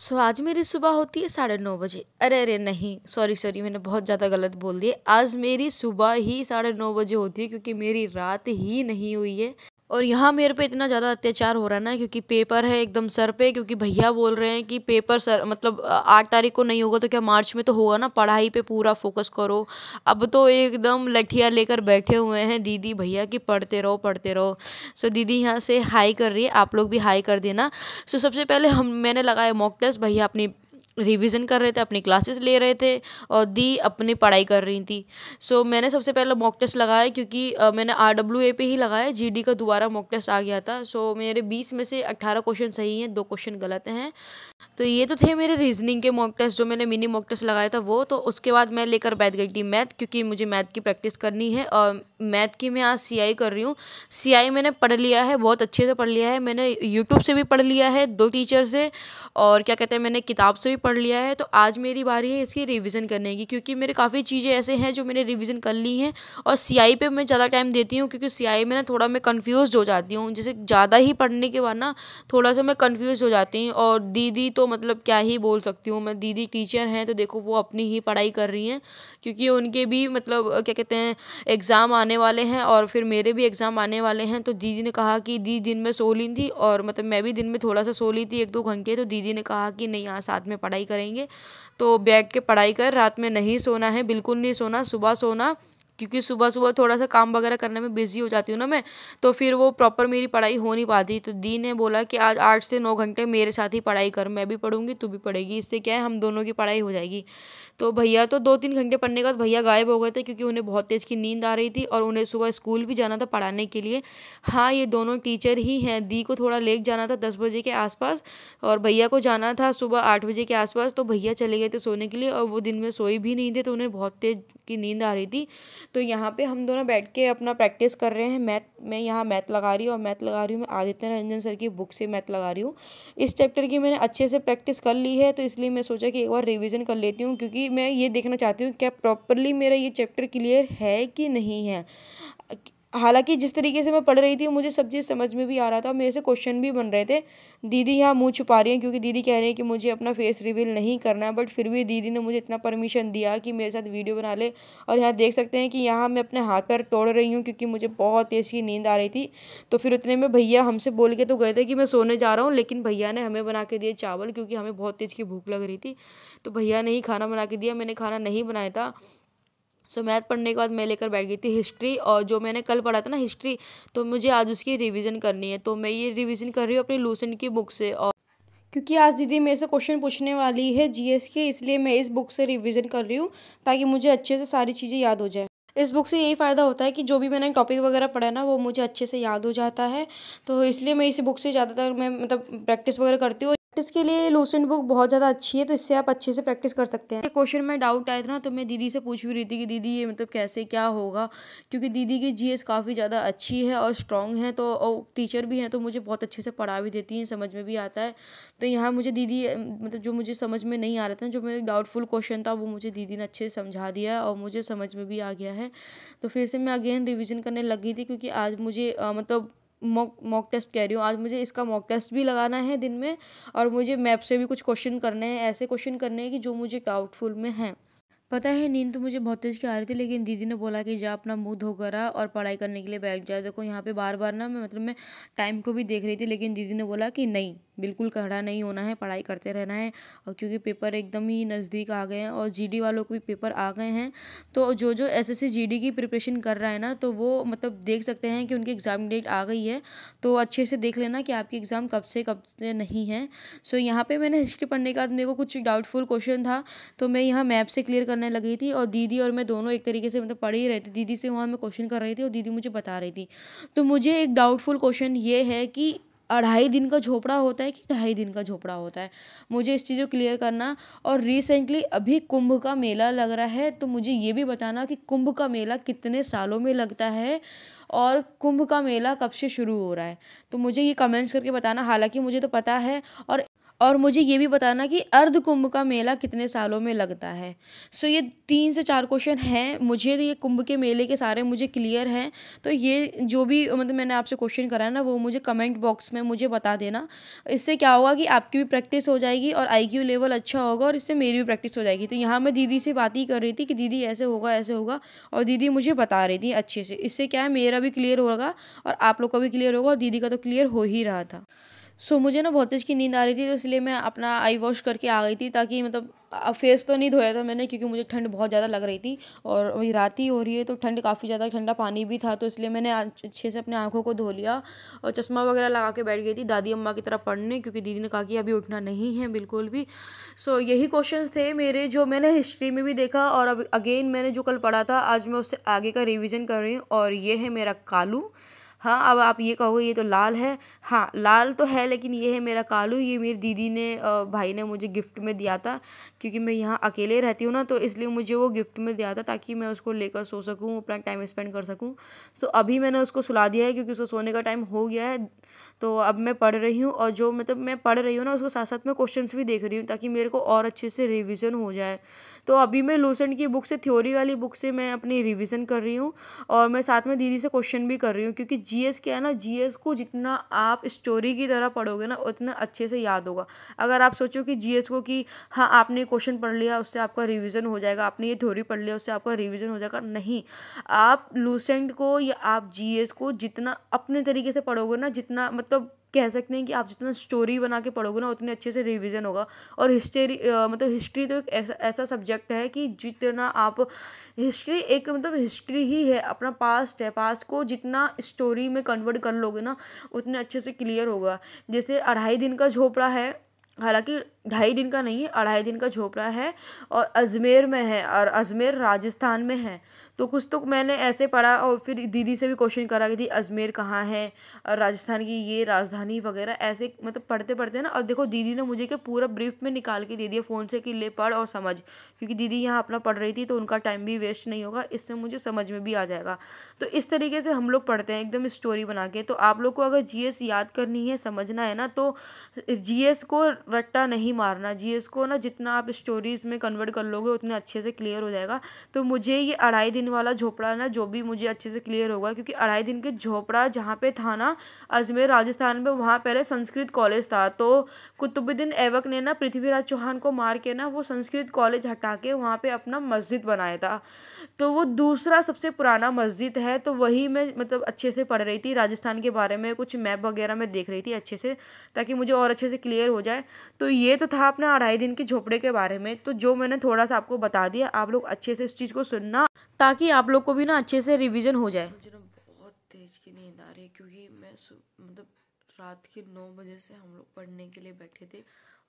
आज मेरी सुबह होती है 9:30 बजे। अरे अरे नहीं, सॉरी सॉरी, मैंने बहुत ज़्यादा गलत बोल दिया। आज मेरी सुबह ही 9:30 बजे होती है क्योंकि मेरी रात ही नहीं हुई है। और यहाँ मेरे पे इतना ज़्यादा अत्याचार हो रहा है ना, क्योंकि पेपर है एकदम सर पे, क्योंकि भैया बोल रहे हैं कि पेपर सर मतलब 8 तारीख को नहीं होगा तो क्या मार्च में तो होगा ना, पढ़ाई पे पूरा फोकस करो। अब तो एकदम लठिया लेकर बैठे हुए हैं दीदी भैया कि पढ़ते रहो पढ़ते रहो। दीदी यहाँ से हाई कर रही है, आप लोग भी हाई कर देना। सबसे पहले मैंने लगाया मॉक टेस्ट। भैया अपनी रिवीजन कर रहे थे, अपनी क्लासेस ले रहे थे और दी अपनी पढ़ाई कर रही थी। मैंने सबसे पहले मॉक टेस्ट लगाया क्योंकि मैंने RWA पे ही लगाया, GD का दोबारा मॉक टेस्ट आ गया था। मेरे 20 में से 18 क्वेश्चन सही हैं, 2 क्वेश्चन गलत हैं। तो ये तो थे मेरे रीजनिंग के मॉक टेस्ट जो मैंने मिनी मॉक टेस्ट लगाया था वो। तो उसके बाद मैं लेकर बैठ गई थी मैथ, क्योंकि मुझे मैथ की प्रैक्टिस करनी है। और मैथ की मैं आज CI कर रही हूँ। CI मैंने पढ़ लिया है, बहुत अच्छे से पढ़ लिया है। मैंने यूट्यूब से भी पढ़ लिया है, 2 टीचर से, और क्या कहते हैं मैंने किताब से भी पढ़ लिया है। तो आज मेरी बारी है इसकी रिवीजन करने की, क्योंकि मेरे काफ़ी चीज़ें ऐसे हैं जो मैंने रिवीजन कर ली हैं। और CI पे मैं ज़्यादा टाइम देती हूँ क्योंकि CI में ना थोड़ा मैं कन्फ्यूज़ हो जाती हूँ। जैसे ज़्यादा ही पढ़ने के बाद ना थोड़ा सा मैं कन्फ्यूज़ हो जाती हूँ। और दीदी तो मतलब क्या ही बोल सकती हूँ मैं, दीदी टीचर हैं तो देखो वो अपनी ही पढ़ाई कर रही हैं, क्योंकि उनके भी मतलब क्या कहते हैं एग्ज़ाम आने वाले हैं और फिर मेरे भी एग्ज़ाम आने वाले हैं। तो दीदी ने कहा कि दी दिन में सो ली थी और मतलब मैं भी दिन में थोड़ा सा सो ली थी 1-2 घंटे। तो दीदी ने कहा कि नहीं आज साथ में पढ़ाई करेंगे, तो बैठ के पढ़ाई कर, रात में नहीं सोना है, बिल्कुल नहीं सोना, सुबह सोना, क्योंकि सुबह सुबह थोड़ा सा काम वगैरह करने में बिजी हो जाती हूँ ना मैं, तो फिर वो प्रॉपर मेरी पढ़ाई हो नहीं पाती। तो दी ने बोला कि आज 8 से 9 घंटे मेरे साथ ही पढ़ाई कर, मैं भी पढ़ूंगी तू भी पढ़ेगी, इससे क्या है हम दोनों की पढ़ाई हो जाएगी। तो भैया तो 2-3 घंटे पढ़ने के बाद भैया गायब हो गए थे, क्योंकि उन्हें बहुत तेज़ की नींद आ रही थी और उन्हें सुबह स्कूल भी जाना था पढ़ाने के लिए। हाँ, ये दोनों टीचर ही हैं। दी को थोड़ा लेट जाना था 10 बजे के आसपास, और भैया को जाना था सुबह 8 बजे के आसपास। तो भैया चले गए थे सोने के लिए और वो दिन में सोए भी नहीं थे, तो उन्हें बहुत तेज़ की नींद आ रही थी। तो यहाँ पे हम दोनों बैठ के अपना प्रैक्टिस कर रहे हैं मैथ। मैं यहाँ मैथ लगा रही हूँ, और मैथ लगा रही हूँ मैं आदित्य रंजन सर की बुक से मैथ लगा रही हूँ। इस चैप्टर की मैंने अच्छे से प्रैक्टिस कर ली है, तो इसलिए मैं सोचा कि एक बार रिवीजन कर लेती हूँ, क्योंकि मैं ये देखना चाहती हूँ क्या प्रॉपरली मेरा ये चैप्टर क्लियर है कि नहीं है। हालांकि जिस तरीके से मैं पढ़ रही थी मुझे सब चीज़ समझ में भी आ रहा था, मेरे से क्वेश्चन भी बन रहे थे। दीदी यहाँ मुंह छुपा रही हैं क्योंकि दीदी कह रही है कि मुझे अपना फेस रिवील नहीं करना है, बट फिर भी दीदी ने मुझे इतना परमिशन दिया कि मेरे साथ वीडियो बना ले। और यहाँ देख सकते हैं कि यहाँ मैं अपने हाथ पैर तोड़ रही हूँ क्योंकि मुझे बहुत तेज़ की नींद आ रही थी। तो फिर उतने में भैया हमसे बोल के तो गए थे कि मैं सोने जा रहा हूँ, लेकिन भैया ने हमें बना के दिए चावल, क्योंकि हमें बहुत तेज़ की भूख लग रही थी। तो भैया ने ही खाना बना के दिया, मैंने खाना नहीं बनाया था। मैथ पढ़ने के बाद मैं लेकर बैठ गई थी हिस्ट्री, और जो मैंने कल पढ़ा था ना हिस्ट्री, तो मुझे आज उसकी रिवीजन करनी है। तो मैं ये रिवीजन कर रही हूँ अपनी लूसेंट की बुक से। और क्योंकि आज दीदी मेरे से क्वेश्चन पूछने वाली है GS के, इसलिए मैं इस बुक से रिवीजन कर रही हूँ ताकि मुझे अच्छे से सारी चीज़ें याद हो जाए। इस बुक से यही फ़ायदा होता है कि जो भी मैंने टॉपिक वगैरह पढ़ा है ना वो मुझे अच्छे से याद हो जाता है। तो इसलिए मैं इस बुक से ज़्यादातर मैं मतलब प्रैक्टिस वगैरह करती हूँ। प्रैक्टिस के लिए लूसेंट बुक बहुत ज़्यादा अच्छी है, तो इससे आप अच्छे से प्रैक्टिस कर सकते हैं। क्वेश्चन में डाउट आया था ना, तो मैं दीदी से पूछ भी रही थी कि दीदी ये मतलब कैसे क्या होगा, क्योंकि दीदी की GS काफ़ी ज़्यादा अच्छी है और स्ट्रॉन्ग है। तो और टीचर भी हैं तो मुझे बहुत अच्छे से पढ़ा भी देती हैं, समझ में भी आता है। तो यहाँ मुझे दीदी मतलब जो मुझे समझ में नहीं आ रहा था, जो मेरा डाउटफुल क्वेश्चन था, वो मुझे दीदी ने अच्छे से समझा दिया और मुझे समझ में भी आ गया है। तो फिर से मैं अगेन रिवीजन करने लग गई थी, क्योंकि आज मुझे मतलब मॉक टेस्ट कह रही हूँ, आज मुझे इसका मॉक टेस्ट भी लगाना है दिन में, और मुझे मैप से भी कुछ क्वेश्चन करने हैं, ऐसे क्वेश्चन करने हैं कि जो मुझे डाउटफुल में हैं। पता है नींद तो मुझे बहुत तेज़ की आ रही थी, लेकिन दीदी ने बोला कि जा अपना मुंह धोकर आ और पढ़ाई करने के लिए बैठ जा। देखो यहाँ पे बार बार ना मैं मतलब मैं टाइम को भी देख रही थी, लेकिन दीदी ने बोला कि नहीं, बिल्कुल खड़ा नहीं होना है, पढ़ाई करते रहना है। और क्योंकि पेपर एकदम ही नज़दीक आ गए हैं और GD वालों को भी पेपर आ गए हैं, तो जो जो SSC GD की प्रिपरेशन कर रहा है ना, तो वो मतलब देख सकते हैं कि उनकी एग्ज़ाम डेट आ गई है। तो अच्छे से देख लेना कि आपकी एग्ज़ाम कब से नहीं है। यहाँ पे मैंने हिस्ट्री पढ़ने के बाद मेरे को कुछ डाउटफुल क्वेश्चन था, तो मैं यहाँ मैप से क्लियर करने लगी थी, और दीदी और मैं दोनों एक तरीके से मतलब पढ़ ही रहे थे। दीदी से वहाँ मैं क्वेश्चन कर रही थी और दीदी मुझे बता रही थी। तो मुझे एक डाउटफुल क्वेश्चन ये है कि 2.5 दिन का झोपड़ा होता है कि 2.5 दिन का झोपड़ा होता है, मुझे इस चीज़ को क्लियर करना। और रिसेंटली अभी कुंभ का मेला लग रहा है, तो मुझे ये भी बताना कि कुंभ का मेला कितने सालों में लगता है और कुंभ का मेला कब से शुरू हो रहा है। तो मुझे ये कमेंट्स करके बताना। हालांकि मुझे तो पता है, और मुझे ये भी बताना कि अर्ध कुंभ का मेला कितने सालों में लगता है। सो ये 3 से 4 क्वेश्चन हैं, मुझे ये कुंभ के मेले के सारे मुझे क्लियर हैं। तो ये जो भी मतलब मैंने आपसे क्वेश्चन करा है ना, वो मुझे कमेंट बॉक्स में मुझे बता देना। इससे क्या होगा कि आपकी भी प्रैक्टिस हो जाएगी और IQ लेवल अच्छा होगा, और इससे मेरी भी प्रैक्टिस हो जाएगी। तो यहाँ मैं दीदी से बात ही कर रही थी कि दीदी ऐसे होगा ऐसे होगा, और दीदी मुझे बता रही थी अच्छे से। इससे क्या है, मेरा भी क्लियर होगा और आप लोग का भी क्लियर होगा, और दीदी का तो क्लियर हो ही रहा था। मुझे ना बहुत तेज़ की नींद आ रही थी, तो इसलिए मैं अपना आई वॉश करके आ गई थी, ताकि मतलब फेस तो नहीं धोया था मैंने, क्योंकि मुझे ठंड बहुत ज़्यादा लग रही थी और वही रात ही हो रही है, तो ठंड काफ़ी ज़्यादा, ठंडा पानी भी था, तो इसलिए मैंने अच्छे से अपने आँखों को धो लिया और चश्मा वगैरह लगा के बैठ गई थी दादी अम्मा की तरह पढ़ने, क्योंकि दीदी ने कहा कि अभी उठना नहीं है बिल्कुल भी। यही क्वेश्चन थे मेरे, जो मैंने हिस्ट्री में भी देखा, और अब अगेन मैंने जो कल पढ़ा था, आज मैं उससे आगे का रिविज़न कर रही हूँ। और ये है मेरा कालू। हाँ, अब आप ये कहोगे ये तो लाल है। हाँ, लाल तो है, लेकिन ये है मेरा कालू। ये मेरी दीदी ने भाई ने मुझे गिफ्ट में दिया था, क्योंकि मैं यहाँ अकेले रहती हूँ ना, तो इसलिए मुझे वो गिफ्ट में दिया था, ताकि मैं उसको लेकर सो सकूँ, अपना टाइम स्पेंड कर सकूँ। अभी मैंने उसको सुला दिया है, क्योंकि उसको सोने का टाइम हो गया है। तो अब मैं पढ़ रही हूँ, और जो मतलब मैं पढ़ रही हूँ ना, उसको साथ साथ में क्वेश्चंस भी देख रही हूँ, ताकि मेरे को और अच्छे से रिविज़न हो जाए। तो अभी मैं लूसेंट की बुक से, थ्योरी वाली बुक से मैं अपनी रिविज़न कर रही हूँ, और मैं साथ में दीदी से क्वेश्चन भी कर रही हूँ, क्योंकि GS क्या है ना, GS को जितना आप स्टोरी की तरह पढ़ोगे ना, उतना अच्छे से याद होगा। अगर आप सोचो कि GS को कि हाँ आपने क्वेश्चन पढ़ लिया उससे आपका रिवीजन हो जाएगा, आपने ये थ्योरी पढ़ लिया उससे आपका रिवीजन हो जाएगा, नहीं। आप लूसेंट को या आप GS को जितना अपने तरीके से पढ़ोगे ना, जितना मतलब कह सकते हैं कि आप जितना स्टोरी बना के पढ़ोगे ना, उतने अच्छे से रिवीजन होगा। और हिस्ट्री मतलब हिस्ट्री तो एक ऐसा सब्जेक्ट है कि जितना आप हिस्ट्री एक मतलब हिस्ट्री ही है, अपना पास्ट है, पास्ट को जितना स्टोरी में कन्वर्ट कर लोगे ना, उतने अच्छे से क्लियर होगा। जैसे 2.5 दिन का झोपड़ा है, हालांकि 2.5 दिन का नहीं है, 2.5 दिन का झोपड़ा है, और अजमेर में है, और अजमेर राजस्थान में है। तो कुछ तो मैंने ऐसे पढ़ा, और फिर दीदी से भी क्वेश्चन करा कि थी अजमेर कहाँ है, और राजस्थान की ये राजधानी वगैरह, ऐसे मतलब पढ़ते पढ़ते ना, और देखो दीदी ने मुझे क्या पूरा ब्रीफ में निकाल के दे दिया फ़ोन से कि ले पढ़ और समझ, क्योंकि दीदी यहाँ अपना पढ़ रही थी, तो उनका टाइम भी वेस्ट नहीं होगा, इससे मुझे समझ में भी आ जाएगा। तो इस तरीके से हम लोग पढ़ते हैं, एकदम स्टोरी बना के। तो आप लोग को अगर GS याद करनी है, समझना है ना, तो GS को रट्टा नहीं मारना, GS को ना जितना आप स्टोरीज में कन्वर्ट कर लोगे, उतने अच्छे से क्लियर हो जाएगा। तो मुझे ये 2.5 दिन वाला झोपड़ा ना, जो भी मुझे अच्छे से क्लियर होगा, क्योंकि 2.5 दिन के झोपड़ा जहाँ पे था ना, अजमेर राजस्थान में, वहाँ पहले संस्कृत कॉलेज था। तो कुतुबुद्दीन ऐबक ने ना पृथ्वीराज चौहान को मार के ना, वो संस्कृत कॉलेज हटा के वहाँ पे अपना मस्जिद बनाया था। तो वो दूसरा सबसे पुराना मस्जिद है। तो वही मैं मतलब अच्छे से पढ़ रही थी, राजस्थान के बारे में कुछ मैप वगैरह मैं देख रही थी अच्छे से, ताकि मुझे और अच्छे से क्लियर हो जाए। तो ये तो था अपने 2.5 दिन के झोपड़े के बारे में, तो जो मैंने थोड़ा सा आपको बता दिया, आप लोग अच्छे से इस चीज़ को सुनना, ताकि आप लोग को भी ना अच्छे से रिवीजन हो जाए। मुझे ना बहुत तेज की नींद आ रही है, क्योंकि मैं मतलब रात के 9 बजे से हम लोग पढ़ने के लिए बैठे थे,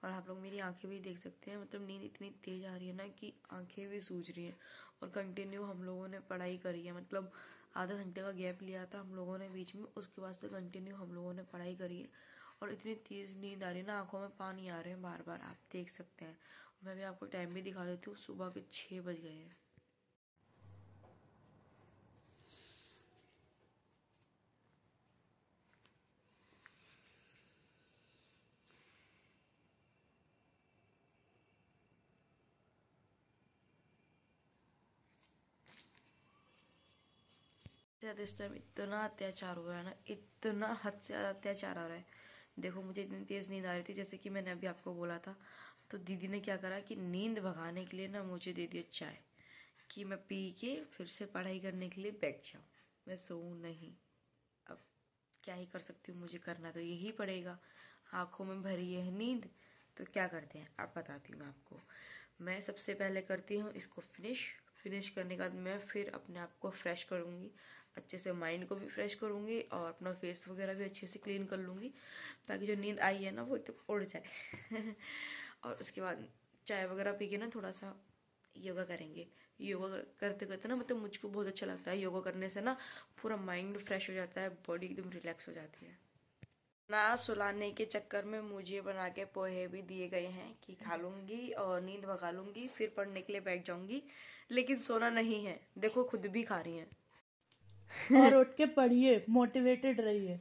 और आप लोग मेरी आंखें भी देख सकते हैं, मतलब नींद इतनी तेज आ रही है ना कि आंखें भी सूज रही हैं। और कंटिन्यू हम लोगों ने पढ़ाई करी है, मतलब आधा घंटे का गैप लिया था हम लोगों ने बीच में, उसके बाद से कंटिन्यू हम लोगों ने पढ़ाई करी है। और इतनी तेज़ नींद आ रही है ना, आंखों में पानी आ रहे हैं बार बार, आप देख सकते हैं। मैं भी आपको टाइम भी दिखा देती हूँ, सुबह के 6 बज गए हैं। ज़्यादा इस टाइम इतना अत्याचार हो रहा है ना, इतना हद से ज़्यादा अत्याचार आ रहा है। देखो मुझे इतनी तेज़ नींद आ रही थी, जैसे कि मैंने अभी आपको बोला था। तो दीदी ने क्या करा कि नींद भगाने के लिए ना मुझे दे दिया चाय, कि मैं पी के फिर से पढ़ाई करने के लिए बैठ जाऊँ, मैं सोऊं नहीं। अब क्या ही कर सकती हूँ, मुझे करना तो यही पड़ेगा। आँखों में भरी है नींद, तो क्या करते हैं आप, बताती हूँ मैं आपको। मैं सबसे पहले करती हूँ इसको फिनिश करने के बाद मैं फिर अपने आप को फ्रेश करूँगी, अच्छे से माइंड को भी फ्रेश करूँगी, और अपना फेस वगैरह भी अच्छे से क्लीन कर लूँगी, ताकि जो नींद आई है ना वो एकदम उड़ जाए। और उसके बाद चाय वगैरह पी के ना थोड़ा सा योगा करेंगे। योगा करते करते ना मतलब मुझको बहुत अच्छा लगता है, योगा करने से ना पूरा माइंड फ्रेश हो जाता है, बॉडी एकदम रिलैक्स हो जाती है ना। सुलाने के चक्कर में मुझे बना के पोहे भी दिए गए हैं कि खा लूँगी और नींद भगा लूँगी, फिर पढ़ने के लिए बैठ जाऊँगी, लेकिन सोना नहीं है। देखो खुद भी खा रही हैं। और उठ के पढ़िए, मोटिवेटेड रहिए।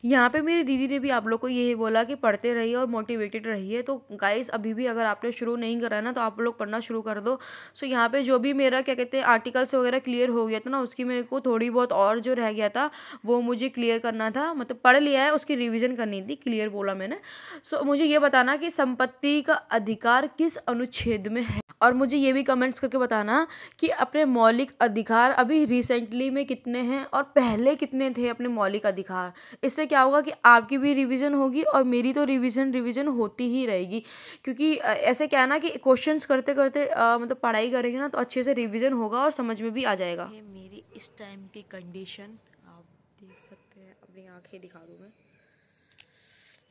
यहाँ पे मेरी दीदी ने भी आप लोग को यही बोला कि पढ़ते रहिए और मोटिवेटेड रहिए। तो गाइस अभी भी अगर आपने शुरू नहीं करा ना तो आप लोग पढ़ना शुरू कर दो। सो यहाँ पे जो भी मेरा क्या कहते हैं आर्टिकल्स वगैरह क्लियर हो गया था ना, उसकी मेरे को थोड़ी बहुत और जो रह गया था वो मुझे क्लियर करना था। मतलब पढ़ लिया है, उसकी रिविजन करनी थी, क्लियर बोला मैंने। सो मुझे ये बताना कि संपत्ति का अधिकार किस अनुच्छेद में है, और मुझे ये भी कमेंट्स करके बताना कि अपने मौलिक अधिकार अभी रिसेंटली में कितने हैं और पहले कितने थे अपने मौलिक अधिकार। इससे क्या होगा कि आपकी भी रिवीजन होगी और मेरी तो रिवीजन होती ही रहेगी। क्योंकि ऐसे क्या है ना कि क्वेश्चंस करते करते मतलब पढ़ाई करेंगे ना तो अच्छे से रिवीजन होगा और समझ में भी आ जाएगा। ये मेरी इस टाइम की कंडीशन आप देख सकते हैं, अपनी आंखें दिखा दूँ मैं।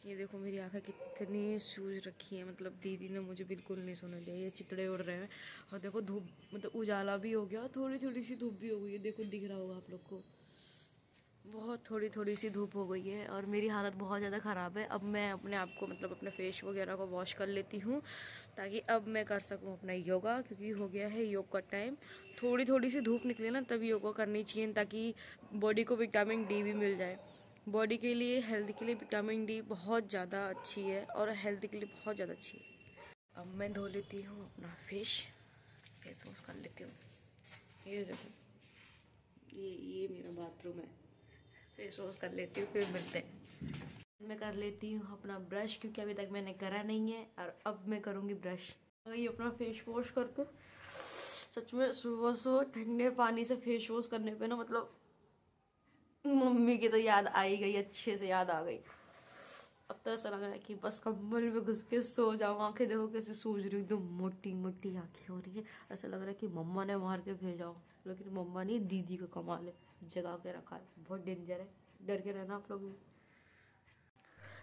ये देखो मेरी आंखें कितनी सूज रखी है, मतलब दीदी ने मुझे बिल्कुल नहीं सोने दिया। ये चितड़े उड़ रहे हैं और देखो धूप, मतलब उजाला भी हो गया, थोड़ी थोड़ी सी धूप भी हो गई है। देखो दिख रहा होगा आप लोग को, बहुत थोड़ी थोड़ी सी धूप हो गई है और मेरी हालत बहुत ज़्यादा ख़राब है। अब मैं अपने आप को मतलब अपने फेस वगैरह को वॉश कर लेती हूँ ताकि अब मैं कर सकूँ अपना योगा, क्योंकि हो गया है योग का टाइम। थोड़ी थोड़ी सी धूप निकले ना तभी योगा करनी चाहिए ताकि बॉडी को विटामिन डी भी मिल जाए। बॉडी के लिए, हेल्थ के लिए विटामिन डी बहुत ज़्यादा अच्छी है और हेल्थ के लिए बहुत ज़्यादा अच्छी है। अब मैं धो लेती हूँ अपना फेस वॉश कर लेती हूँ। ये देखो, ये मेरा बाथरूम है। फेस वॉश कर लेती हूँ, फिर मिलते हैं। मैं कर लेती हूँ अपना ब्रश, क्योंकि अभी तक मैंने करा नहीं है और अब मैं करूँगी ब्रश। ये अपना फेस वॉश करके सच में सुबह सुबह ठंडे पानी से फेस वॉश करने पे ना मतलब मम्मी की तो याद आई गई, अच्छे से याद आ गई। अब तो ऐसा लग रहा है कि बस कंबल में घुस के सो जाऊँ। आंखें देखो कैसे सूज रही, एकदम मोटी मोटी आंखें हो रही है। ऐसा लग रहा है कि मम्मा ने मार के भेजा हो, लेकिन मम्मा नहीं, दीदी का कमाल है, जगा के रखा है। बहुत डेंजर है, डर के रहना आप लोग भी।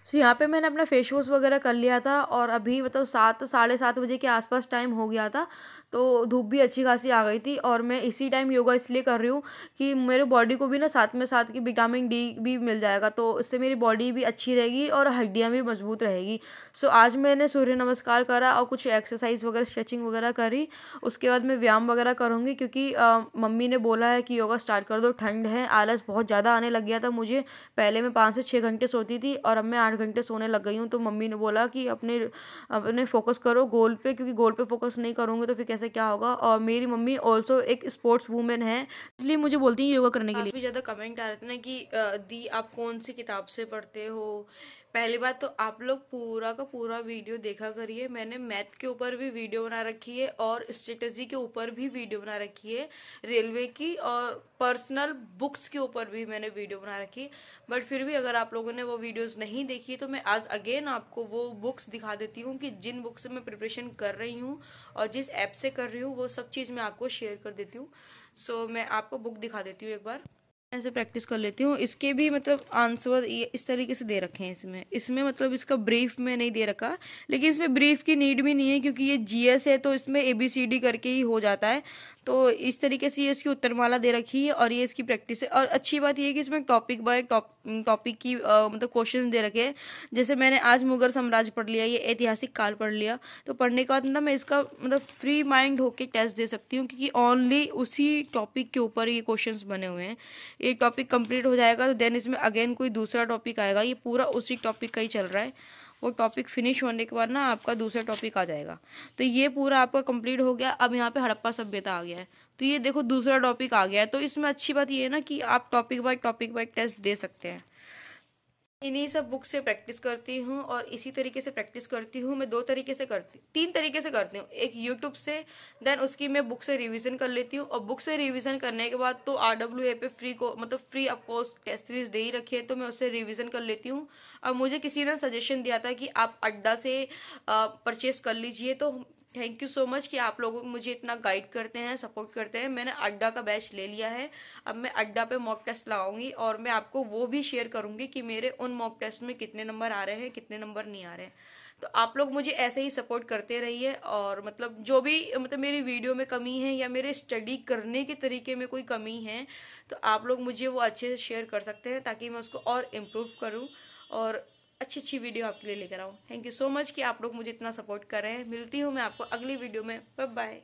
सो यहाँ पे मैंने अपना फेस वॉश वगैरह कर लिया था और अभी मतलब 7 साढ़े 7 बजे के आसपास टाइम हो गया था। तो धूप भी अच्छी खासी आ गई थी और मैं इसी टाइम योगा इसलिए कर रही हूँ कि मेरे बॉडी को भी ना साथ में साथ की विटामिन डी भी मिल जाएगा, तो इससे मेरी बॉडी भी अच्छी रहेगी और हड्डियाँ भी मजबूत रहेगी। सो आज मैंने सूर्य नमस्कार करा और कुछ एक्सरसाइज वगैरह स्ट्रेचिंग वगैरह करी। उसके बाद मैं व्यायाम वगैरह करूँगी, क्योंकि मम्मी ने बोला है कि योगा स्टार्ट कर दो, ठंड है। आलस बहुत ज़्यादा आने लग गया था मुझे। पहले मैं 5 से 6 घंटे सोती थी और अब मैं 8 घंटे सोने लग गई हूँ। तो मम्मी ने बोला कि अपने अपने फोकस करो गोल पे, क्योंकि गोल पे फोकस नहीं करूँगी तो फिर कैसे क्या होगा। और मेरी मम्मी ऑल्सो एक स्पोर्ट्स वूमेन है, इसलिए मुझे बोलती है योगा करने के लिए। काफ़ी ज़्यादा कमेंट आ रहे थे ना कि दी आप कौन सी किताब से पढ़ते हो। पहली बात तो आप लोग पूरा का पूरा वीडियो देखा करिए। मैंने मैथ के ऊपर भी वीडियो बना रखी है और स्ट्रेटेजी के ऊपर भी वीडियो बना रखी है, रेलवे की और पर्सनल बुक्स के ऊपर भी मैंने वीडियो बना रखी है। बट फिर भी अगर आप लोगों ने वो वीडियोस नहीं देखी तो मैं आज अगेन आपको वो बुक्स दिखा देती हूँ कि जिन बुक्स से मैं प्रिपरेशन कर रही हूँ और जिस ऐप से कर रही हूँ वो सब चीज़ मैं आपको शेयर कर देती हूँ। सो मैं आपको बुक दिखा देती हूँ एक बार, ऐसे प्रैक्टिस कर लेती हूँ। इसके भी मतलब आंसर ये इस तरीके से दे रखे हैं इसमें मतलब इसका ब्रीफ में नहीं दे रखा, लेकिन इसमें ब्रीफ की नीड भी नहीं है क्योंकि ये जीएस है तो इसमें ABCD करके ही हो जाता है। तो इस तरीके से ये इसकी उत्तरमाला दे रखी है और ये इसकी प्रैक्टिस है। और अच्छी बात ये है कि इसमें टॉपिक बाय टॉपिक की मतलब क्वेश्चन दे रखे हैं। जैसे मैंने आज मुगल साम्राज्य पढ़ लिया, ये ऐतिहासिक काल पढ़ लिया, तो पढ़ने के बाद ना मैं इसका मतलब फ्री माइंड होके टेस्ट दे सकती हूँ, क्योंकि ओनली उसी टॉपिक के ऊपर ये क्वेश्चंस बने हुए हैं। एक टॉपिक कंप्लीट हो जाएगा तो देन इसमें अगेन कोई दूसरा टॉपिक आएगा। ये पूरा उसी टॉपिक का ही चल रहा है। वो टॉपिक फिनिश होने के बाद ना आपका दूसरा टॉपिक आ जाएगा। तो ये पूरा आपका कंप्लीट हो गया। अब यहाँ पे हड़प्पा सभ्यता आ गया है, तो ये देखो दूसरा टॉपिक आ गया है। तो इसमें अच्छी बात ये है ना कि आप टॉपिक बाय टेस्ट दे सकते हैं। इन्हीं सब बुक से प्रैक्टिस करती हूँ और इसी तरीके से प्रैक्टिस करती हूँ। मैं 2 तरीके से करती, 3 तरीके से करती हूँ। एक यूट्यूब से, देन उसकी मैं बुक से रिवीजन कर लेती हूँ और बुक से रिवीजन करने के बाद तो RWA पे फ्री को मतलब फ्री ऑफकोर्स टेस्ट सीरीज दे ही रखी है, तो मैं उससे रिवीजन कर लेती हूँ। और मुझे किसी ने सजेशन दिया था कि आप अड्डा से परचेस कर लीजिए, तो थैंक यू सो मच कि आप लोग मुझे इतना गाइड करते हैं, सपोर्ट करते हैं। मैंने अड्डा का बैच ले लिया है। अब मैं अड्डा पे मॉक टेस्ट लगाऊंगी और मैं आपको वो भी शेयर करूंगी कि मेरे उन मॉक टेस्ट में कितने नंबर आ रहे हैं, कितने नंबर नहीं आ रहे हैं। तो आप लोग मुझे ऐसे ही सपोर्ट करते रहिए। और मतलब जो भी मतलब मेरी वीडियो में कमी है या मेरे स्टडी करने के तरीके में कोई कमी है तो आप लोग मुझे वो अच्छे से शेयर कर सकते हैं, ताकि मैं उसको और इम्प्रूव करूँ और अच्छी वीडियो आपके लिए लेकर आऊँ। थैंक यू सो मच कि आप लोग मुझे इतना सपोर्ट कर रहे हैं। मिलती हूँ मैं आपको अगली वीडियो में। Bye bye.